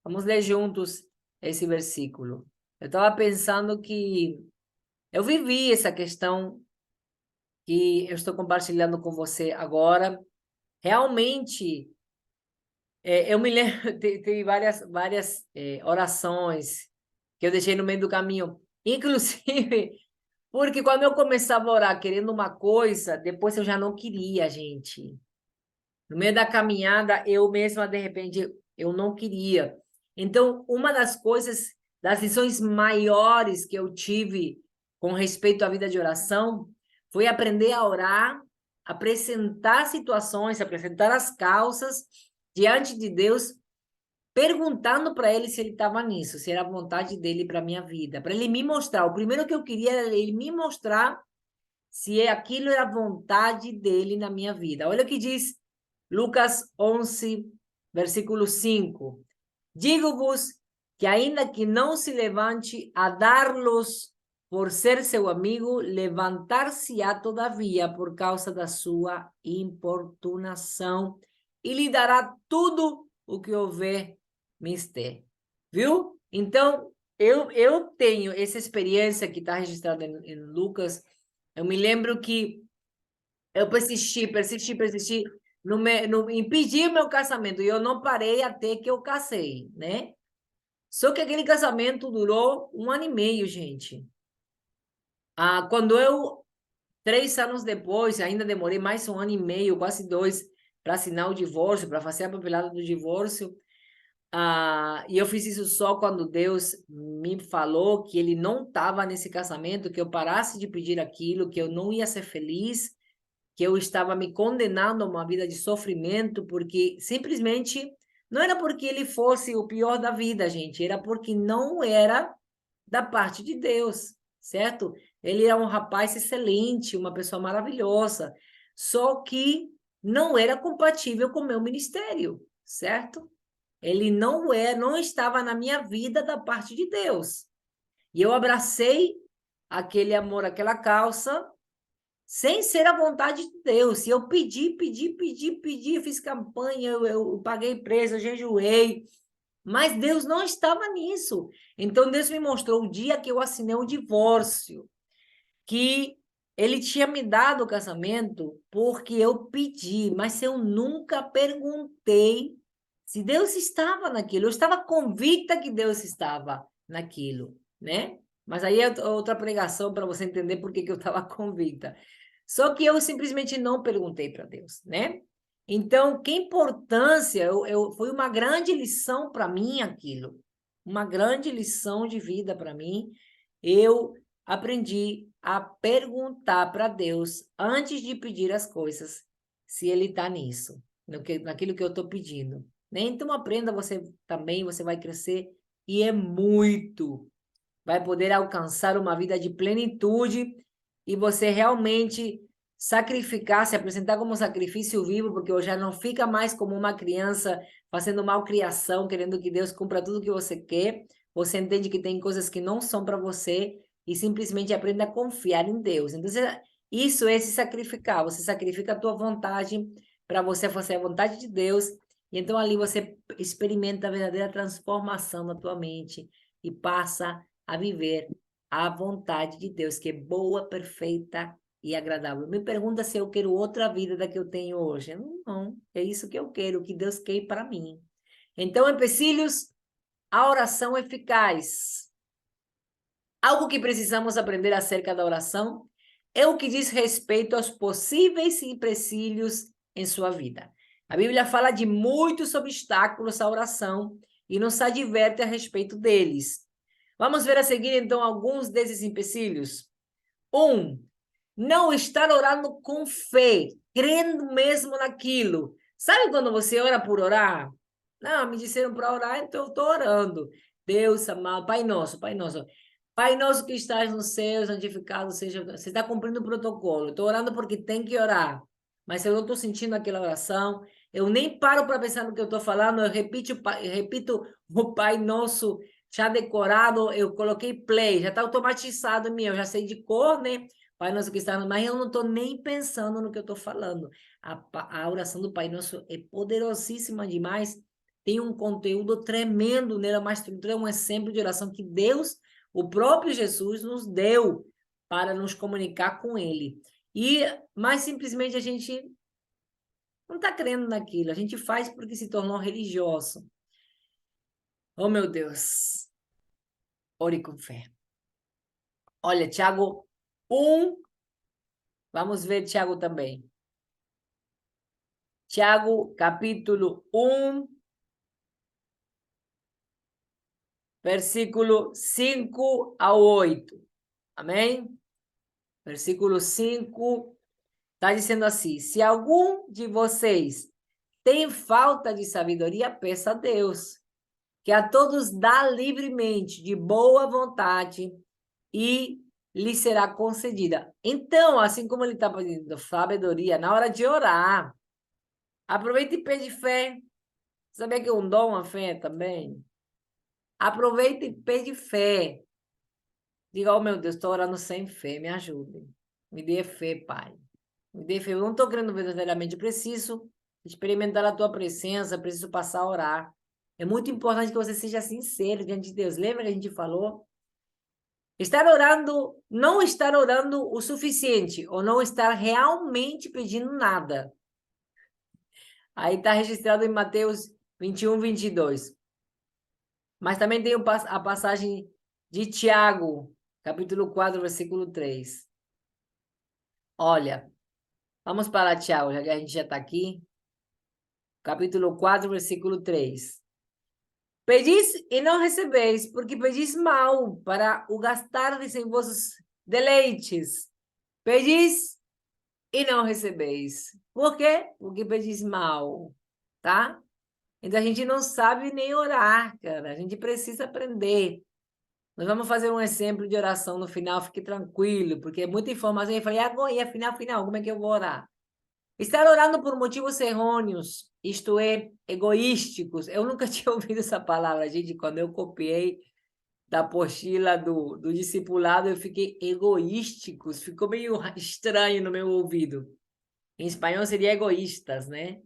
Vamos ler juntos esse versículo. Eu estava pensando que eu vivi essa questão que eu estou compartilhando com você agora. Realmente, eu me lembro, tem várias orações que eu deixei no meio do caminho. Inclusive, porque quando eu começava a orar querendo uma coisa, depois eu já não queria, gente. No meio da caminhada, eu mesma, de repente, eu não queria. Então, uma das coisas, das lições maiores que eu tive com respeito à vida de oração, foi aprender a orar apresentar situações, apresentar as causas diante de Deus, perguntando para ele se ele estava nisso, se era a vontade dele para minha vida, para ele me mostrar. O primeiro que eu queria era ele me mostrar se aquilo era a vontade dele na minha vida. Olha o que diz Lucas 11, versículo 5. Digo-vos que ainda que não se levante a dar-los por ser seu amigo, levantar-se-á todavia por causa da sua importunação e lhe dará tudo o que houver mister. Viu? Então, eu tenho essa experiência que está registrada em Lucas. Eu me lembro que eu persisti no impedir meu casamento, e eu não parei até que eu casei, né? Só que aquele casamento durou 1 ano e meio, gente. Quando 3 anos depois, ainda demorei mais 1 ano e meio, quase 2, para assinar o divórcio, para fazer a papelada do divórcio. E eu fiz isso só quando Deus me falou que ele não estava nesse casamento, que eu parasse de pedir aquilo, que eu não ia ser feliz, que eu estava me condenando a uma vida de sofrimento, porque simplesmente não era porque ele fosse o pior da vida, gente, era porque não era da parte de Deus, certo? Ele era um rapaz excelente, uma pessoa maravilhosa, só que não era compatível com o meu ministério, certo? Ele não estava na minha vida da parte de Deus. E eu abracei aquele amor, aquela causa, sem ser a vontade de Deus. E eu pedi, fiz campanha, eu paguei preço, eu jejuei, mas Deus não estava nisso. Então, Deus me mostrou o dia que eu assinei o divórcio, que ele tinha me dado o casamento porque eu pedi, mas eu nunca perguntei se Deus estava naquilo. Eu estava convicta que Deus estava naquilo, né? Mas aí é outra pregação para você entender por que eu estava convicta. Só que eu simplesmente não perguntei para Deus, né? Então, que importância, foi uma grande lição para mim aquilo, uma grande lição de vida para mim. Eu aprendi a perguntar para Deus, antes de pedir as coisas, se Ele está nisso, naquilo que eu estou pedindo. Né? Então, aprenda você também, você vai crescer, e é muito. Vai poder alcançar uma vida de plenitude, e você realmente sacrificar, se apresentar como sacrifício vivo, porque você já não fica mais como uma criança fazendo malcriação, querendo que Deus cumpra tudo o que você quer. Você entende que tem coisas que não são para você e simplesmente aprende a confiar em Deus. Então, isso é se sacrificar. Você sacrifica a tua vontade para você fazer a vontade de Deus, e então ali você experimenta a verdadeira transformação na tua mente e passa a viver a vontade de Deus, que é boa, perfeita e agradável. Me pergunta se eu quero outra vida da que eu tenho hoje. Não, é isso que eu quero, o que Deus quer para mim. Então, empecilhos, a oração eficaz. Algo que precisamos aprender acerca da oração é o que diz respeito aos possíveis empecilhos em sua vida. A Bíblia fala de muitos obstáculos à oração e nos adverte a respeito deles. Vamos ver a seguir, então, alguns desses empecilhos. 1. Não estar orando com fé, crendo mesmo naquilo. Sabe quando você ora por orar? Não, me disseram para orar, então eu estou orando. Deus amado, Pai Nosso, Pai Nosso. Pai Nosso que estás no céu, santificado seja. Você está cumprindo o protocolo. Estou orando porque tem que orar. Mas eu não estou sentindo aquela oração. Eu nem paro para pensar no que eu estou falando. Eu repito o Pai Nosso já decorado. Eu coloquei play, já está automatizado em mim. Eu já sei de cor, né? Pai Nosso que está no... Mas eu não estou nem pensando no que eu estou falando. A oração do Pai Nosso é poderosíssima demais. Tem um conteúdo tremendo nela, uma estrutura, um exemplo de oração que Deus, o próprio Jesus, nos deu para nos comunicar com Ele. Mas simplesmente a gente não está crendo naquilo. A gente faz porque se tornou religioso. Oh, meu Deus. Ore com fé. Olha, Tiago 1. Vamos ver Tiago também. Tiago, capítulo 1, versículo 5 ao 8. Amém? Versículo 5 Está dizendo assim, se algum de vocês tem falta de sabedoria, peça a Deus, que a todos dá livremente, de boa vontade, e lhe será concedida. Então, assim como ele está pedindo sabedoria, na hora de orar, aproveita e pede fé. Sabia que um dom é fé também? Aproveita e pede fé. Diga, oh meu Deus, estou orando sem fé, me ajude. Me dê fé, Pai. Me dê fé. Eu não estou querendo verdadeiramente, preciso experimentar a tua presença, preciso passar a orar. É muito importante que você seja sincero diante de Deus. Lembra que a gente falou? Estar orando, não estar orando o suficiente, ou não estar realmente pedindo nada. Aí está registrado em Mateus 21, 22. Mas também tem a passagem de Tiago, capítulo 4, versículo 3. Olha, vamos para Tiago, já que a gente já está aqui. Capítulo 4, versículo 3. Pedis e não recebeis, porque pedis mal, para o gastardes em vossos deleites. Pedis e não recebeis. Por quê? Porque pedis mal, tá? Então a gente não sabe nem orar, cara. A gente precisa aprender. Nós vamos fazer um exemplo de oração no final, fique tranquilo, porque é muita informação. Eu falei, agora, e afinal, como é que eu vou orar? Estar orando por motivos errôneos, isto é, egoísticos. Eu nunca tinha ouvido essa palavra, gente. Quando eu copiei da apostila do discipulado, eu fiquei egoísticos. Ficou meio estranho no meu ouvido. Em espanhol seria egoístas, né?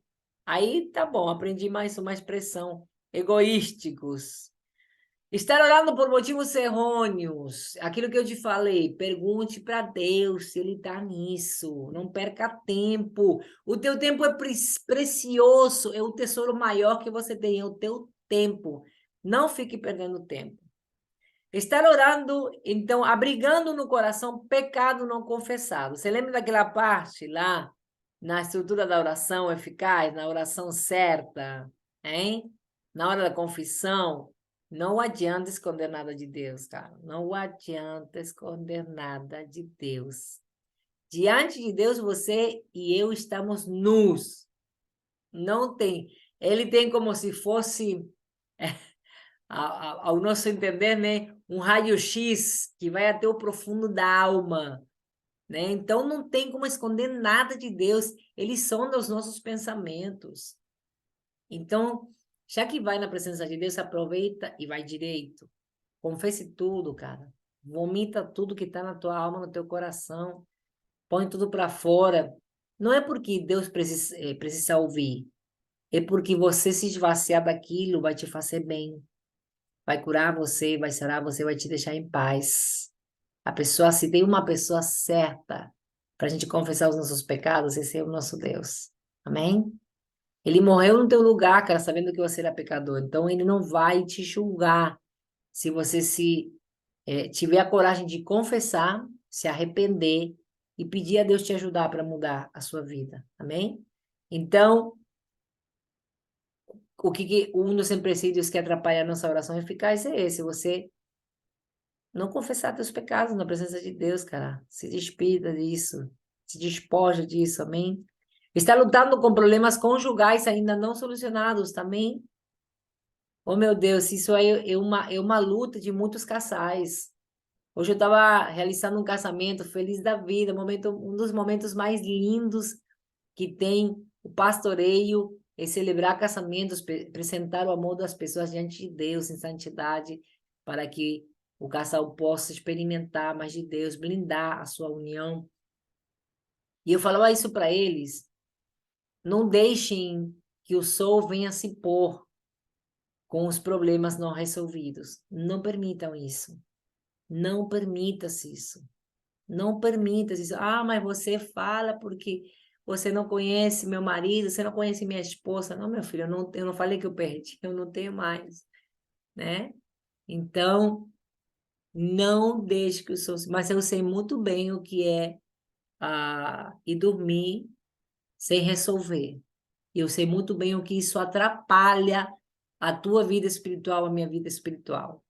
Aí tá bom, aprendi mais uma expressão. Egoísticos. Estar orando por motivos errôneos. Aquilo que eu te falei, pergunte para Deus se Ele está nisso. Não perca tempo. O teu tempo é precioso, é o tesouro maior que você tem, é o teu tempo. Não fique perdendo tempo. Estar orando, então, abrigando no coração pecado não confessado. Você lembra daquela parte lá, na estrutura da oração eficaz, na oração certa, hein? Na hora da confissão, não adianta esconder nada de Deus, cara. Não adianta esconder nada de Deus. Diante de Deus, você e eu estamos nus. Não tem. Ele tem como se fosse, ao nosso entender, né, um raio-x que vai até o profundo da alma. Né? Então, não tem como esconder nada de Deus. Eles sonda os nossos pensamentos. Então, já que vai na presença de Deus, aproveita e vai direito. Confesse tudo, cara. Vomita tudo que está na tua alma, no teu coração. Põe tudo para fora. Não é porque Deus precisa ouvir. É porque você se esvaziar daquilo vai te fazer bem. Vai curar você, vai sarar você, vai te deixar em paz. A pessoa, se tem uma pessoa certa para a gente confessar os nossos pecados, esse é o nosso Deus. Amém? Ele morreu no teu lugar, cara, sabendo que você era pecador. Então, ele não vai te julgar se você tiver a coragem de confessar, se arrepender e pedir a Deus te ajudar para mudar a sua vida. Amém? Então, um dos empecilhos que atrapalha a nossa oração eficaz é esse, você não confessar teus pecados na presença de Deus, cara. Se despida disso, se despoja disso, amém? Está lutando com problemas conjugais ainda não solucionados também. Oh, meu Deus, isso aí é uma luta de muitos casais. Hoje eu estava realizando um casamento feliz da vida, um dos momentos mais lindos que tem o pastoreio, é celebrar casamentos, apresentar o amor das pessoas diante de Deus em santidade, para que o casal possa experimentar mais de Deus, blindar a sua união. E eu falava isso para eles, não deixem que o sol venha se pôr com os problemas não resolvidos. Não permitam isso. Não permita-se isso. Não permita-se isso. Ah, mas você fala porque você não conhece meu marido, você não conhece minha esposa. Não, meu filho, eu não falei que eu perdi, eu não tenho mais, né? Então, não deixe que o sol... Mas eu sei muito bem o que é ir dormir sem resolver. Eu sei muito bem o que isso atrapalha a tua vida espiritual, a minha vida espiritual.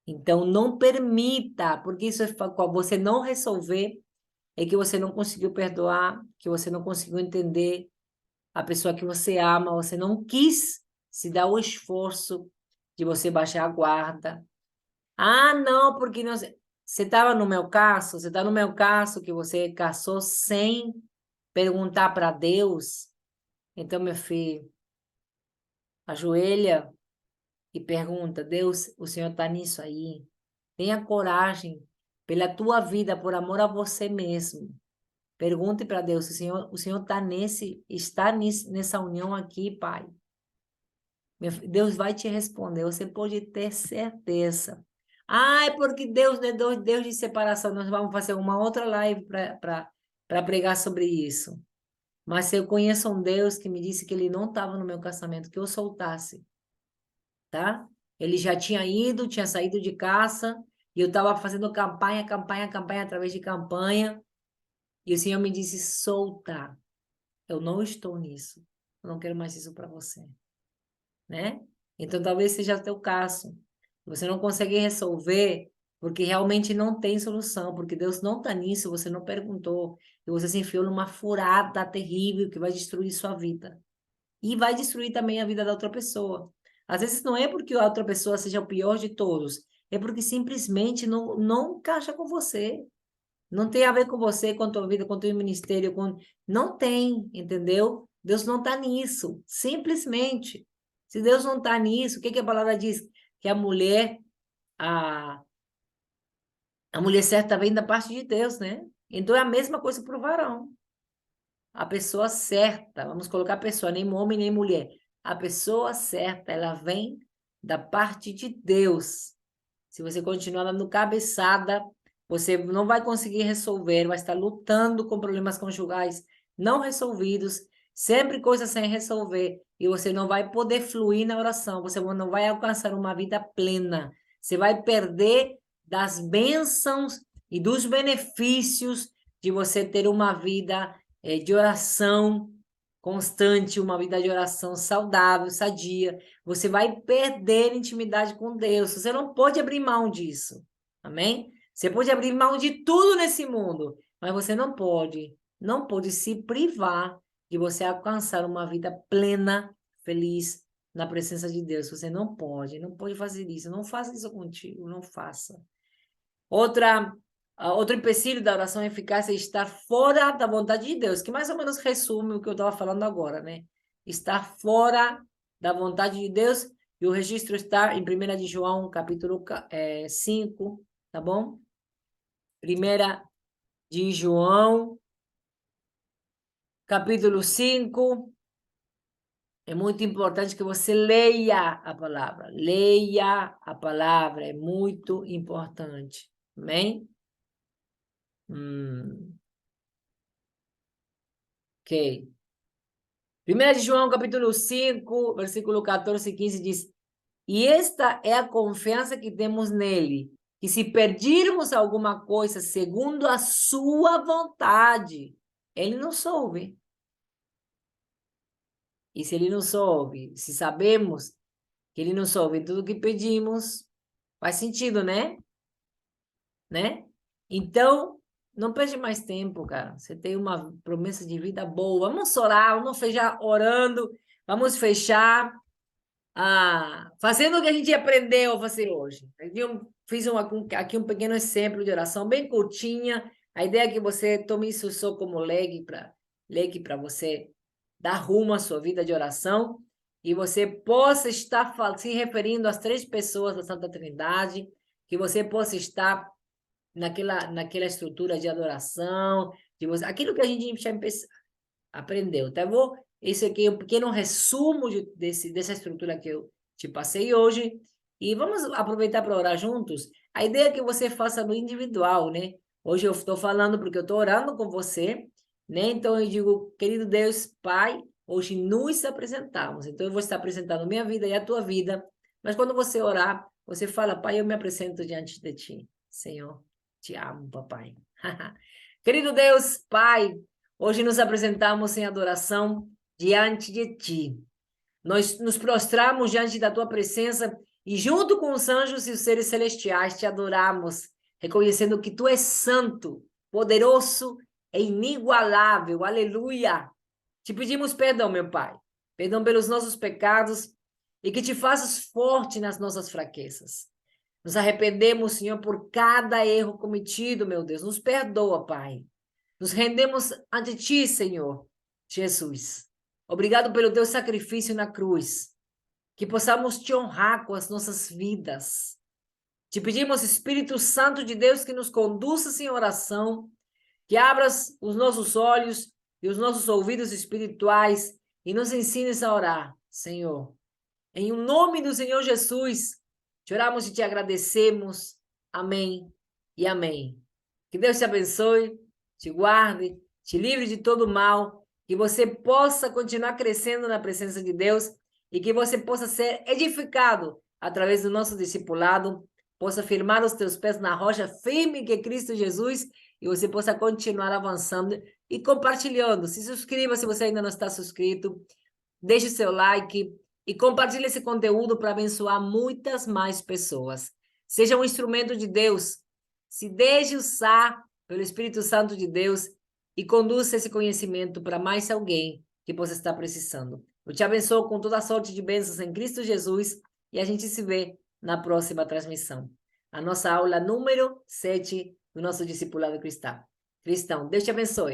Então, não permita, porque isso é você não resolver, é que você não conseguiu perdoar, que você não conseguiu entender a pessoa que você ama, você não quis se dar o esforço de você baixar a guarda. Ah, não, porque não... Você estava no meu caso, você está no meu caso que você casou sem perguntar para Deus. Então, meu filho, ajoelha e pergunta, Deus, o Senhor está nisso aí? Tenha coragem, pela tua vida, por amor a você mesmo. Pergunte para Deus, o Senhor está nessa união aqui, Pai. Deus vai te responder, você pode ter certeza. Ah, é porque Deus é Deus de separação. Nós vamos fazer uma outra live para pregar sobre isso. Mas eu conheço um Deus que me disse que ele não estava no meu casamento, que eu soltasse, tá? Ele já tinha saído de casa, e eu estava fazendo campanha através de campanha, e o Senhor me disse, solta. Eu não estou nisso. Eu não quero mais isso para você, né? Então, talvez seja o teu caso. Você não consegue resolver porque realmente não tem solução, porque Deus não está nisso, você não perguntou, e você se enfiou numa furada terrível que vai destruir sua vida. E vai destruir também a vida da outra pessoa. Às vezes não é porque a outra pessoa seja o pior de todos, é porque simplesmente não encaixa com você. Não tem a ver com você, com a tua vida, com o teu ministério, não tem, entendeu? Deus não está nisso, simplesmente. Se Deus não está nisso, o que a palavra diz? Que a, a mulher certa vem da parte de Deus, né? Então é a mesma coisa para o varão. A pessoa certa, vamos colocar a pessoa, nem homem nem mulher. A pessoa certa, ela vem da parte de Deus. Se você continuar dando cabeçada, você não vai conseguir resolver, vai estar lutando com problemas conjugais não resolvidos, sempre coisas sem resolver, e você não vai poder fluir na oração, você não vai alcançar uma vida plena. Você vai perder das bênçãos e dos benefícios de você ter uma vida de oração constante, uma vida de oração saudável, sadia. Você vai perder intimidade com Deus. Você não pode abrir mão disso. Amém? Você pode abrir mão de tudo nesse mundo, mas você não pode se privar de você alcançar uma vida plena, feliz na presença de Deus. Você não pode fazer isso. Não faça isso contigo, não faça. Outro empecilho da oração eficaz é estar fora da vontade de Deus, que mais ou menos resume o que eu estava falando agora, né? Estar fora da vontade de Deus, e o registro está em 1 de João, capítulo 5, tá bom? 1 de João, capítulo 5. É muito importante que você leia a palavra. Leia a palavra, é muito importante. Amém? Ok. 1 de João, capítulo 5, versículo 14 e 15 diz: E esta é a confiança que temos nele, que se pedirmos alguma coisa segundo a sua vontade, ele nos ouve. E se ele nos ouve, se sabemos que ele nos ouve em tudo que pedimos, faz sentido, né? Então, não perde mais tempo, cara. Você tem uma promessa de vida boa. Vamos orar, vamos fechar orando, vamos fechar fazendo o que a gente aprendeu a fazer hoje. Eu fiz aqui um pequeno exemplo de oração bem curtinha. A ideia é que você tome isso só como leque para você dar rumo à sua vida de oração e você possa estar se referindo às 3 pessoas da Santa Trindade, que você possa estar naquela estrutura de adoração, aquilo que a gente já aprendeu, tá bom? Esse aqui é um pequeno resumo dessa estrutura que eu te passei hoje. E vamos aproveitar para orar juntos. A ideia é que você faça no individual, né? Hoje eu estou falando porque eu estou orando com você, né? Então eu digo, querido Deus, Pai, hoje nos apresentamos. Então eu vou estar apresentando minha vida e a tua vida. Mas quando você orar, você fala, Pai, eu me apresento diante de ti, Senhor. Te amo, papai. Querido Deus, Pai, hoje nos apresentamos em adoração diante de ti. Nós nos prostramos diante da tua presença e junto com os anjos e os seres celestiais te adoramos, reconhecendo que tu és santo, poderoso é inigualável, aleluia. Te pedimos perdão, meu Pai, perdão pelos nossos pecados e que te faças forte nas nossas fraquezas. Nos arrependemos, Senhor, por cada erro cometido, meu Deus. Nos perdoa, Pai. Nos rendemos ante Ti, Senhor Jesus. Obrigado pelo Teu sacrifício na cruz. Que possamos Te honrar com as nossas vidas. Te pedimos, Espírito Santo de Deus, que nos conduza em oração, que abras os nossos olhos e os nossos ouvidos espirituais e nos ensines a orar, Senhor. Em o nome do Senhor Jesus, te oramos e te agradecemos. Amém e amém. Que Deus te abençoe, te guarde, te livre de todo mal, que você possa continuar crescendo na presença de Deus e que você possa ser edificado através do nosso discipulado, possa firmar os teus pés na rocha firme que é Cristo Jesus e você possa continuar avançando e compartilhando. Se inscreva se você ainda não está inscrito, deixe seu like e compartilhe esse conteúdo para abençoar muitas mais pessoas. Seja um instrumento de Deus. Se deixe usar pelo Espírito Santo de Deus e conduza esse conhecimento para mais alguém que possa estar precisando. Eu te abençoo com toda a sorte de bênçãos em Cristo Jesus e a gente se vê na próxima transmissão. A nossa aula número 7 do nosso discipulado cristão. Deus te abençoe.